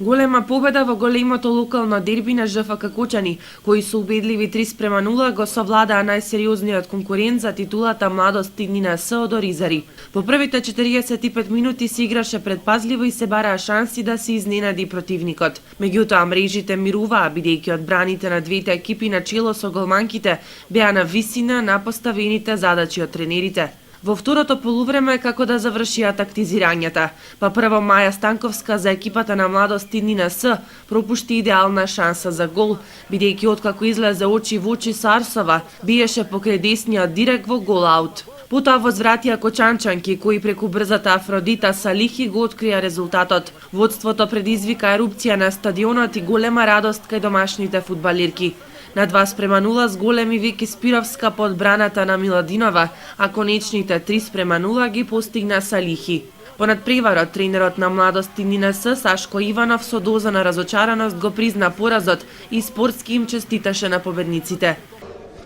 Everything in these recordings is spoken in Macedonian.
Голема победа во големото локално дерби на ЖФК Кочани, кои со убедливи 3:0 го совладаа најсериозниот конкурент за титулата Младост Иднина С од Оризари. По првите 45 минути се играше предпазливо и се бараа шанси да се изненади противникот. Меѓутоа мрежите мируваа бидејќи одбраните на двете екипи на чело со голманките беа на висина на поставените задачи од тренерите. Во второто полувреме како да завршија тактизирањата, па прво Маја Станковска за екипата на Младост Иднина С пропушти идеална шанса за гол, бидејќи откако излезе очи во очи со Арсова, биеше покрај десниот директ во гол аут. Потоа возвратија кочанчанки кои преку брзата Афродита Салихи го открија резултатот. Водството предизвика ерупција на стадионот и голема радост кај домашните фудбалерки. На 2:0 с големи Вики Спировска под браната на Миладинова, а конечните 3:0 ги постигна Салихи. Понад преварот, тренерот на Младост Иднина С Сашко Иванов со доза на разочараност го призна поразот и спортски им честиташе на победниците.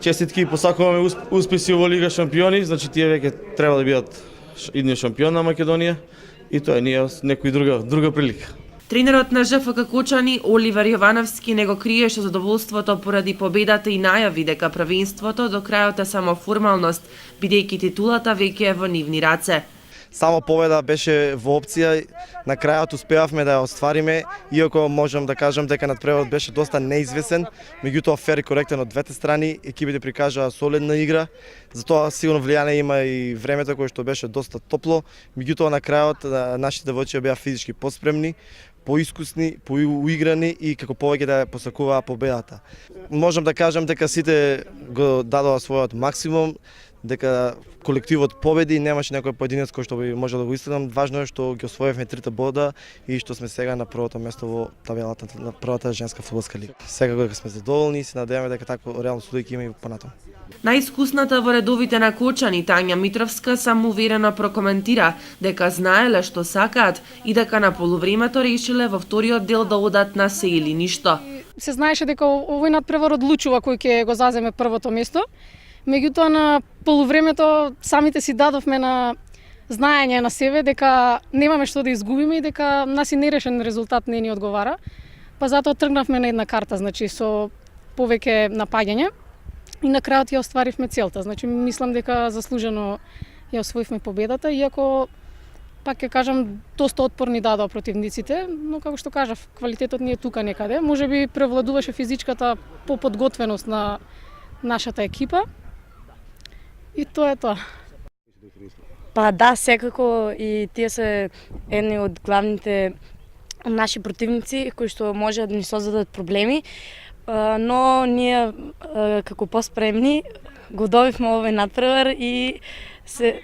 Честитки и посакуваме успеси во Лига шампиони, значи тие веќе треба да бидат идни шампион на Македонија и тоа не е некој друга прилика. Тренерот на ЖФК Кочани Оливер Јовановски не го криеше задоволството поради победата и најави дека првенството до крајот е само формалност, бидејќи титулата веќе е во нивни раце. Само победа беше во опција, на крајот успеавме да ја оствариме, иако можам да кажам дека надпреварот беше доста неизвесен, меѓутоа фер и коректен од двете страни, екипите прикажаа солидна игра, затоа сигурно влијание има и времето кое што беше доста топло, меѓутоа на крајот нашите девојчиња беа физички поспремни, поискусни, поуиграни и како повеќе да посакуваа победата. Можам да кажам дека сите го дадоа својот максимум, дека колективот победи, немаше некој поединец кој што би можел да го истинам. Важно е што ги освоивме 3 бода и што сме сега на првото место во табелата на првата женска фудбалска лига. Секако дека сме задоволни и се надеваме дека тако реално судејќи има и понатаму. Најискусната во редовите на Кочани Тања Митровска самоуверено прокоментира дека знаеле што сакаат и дека на полувремето решиле во вториот дел да одат на се или ништо. Се знаеше дека овој надпревар одлучува кој ќе го заземе првото место. Меѓутоа на полувремето самите си дадовме на знаење на себе дека немаме што да изгубиме и дека нас и нерешен резултат не ни одговара. Па затоа тргнавме на една карта, значи со повеќе напаѓање и на крајот ја остваривме целта. Значи мислам дека заслужено ја освоивме победата, иако пак ќе кажам доста отпорни дадоа противниците, но како што кажав, квалитетот ни е тука некаде. Можеби превладуваше физичката поподготвеност на нашата екипа. И тоа е тоа. Па да, секако и тие се едни од главните наши противници кои што може да ни создадат проблеми, но ние како поспремни го добивме овој надпревар и се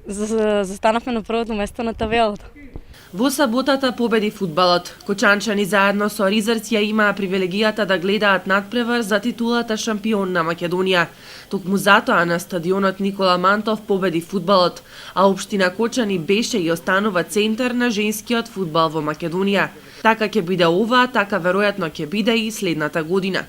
застанавме на првото место на табелата. Во саботата победи фудбалот. Кочанчани заедно со Оризарци ја имаа привилегијата да гледаат надпревар за титулата шампион на Македонија. Токму затоа на стадионот Никола Мантов победи фудбалот, а општина Кочани беше и останува центар на женскиот фудбал во Македонија. Така ќе биде ова, така веројатно ќе биде и следната година.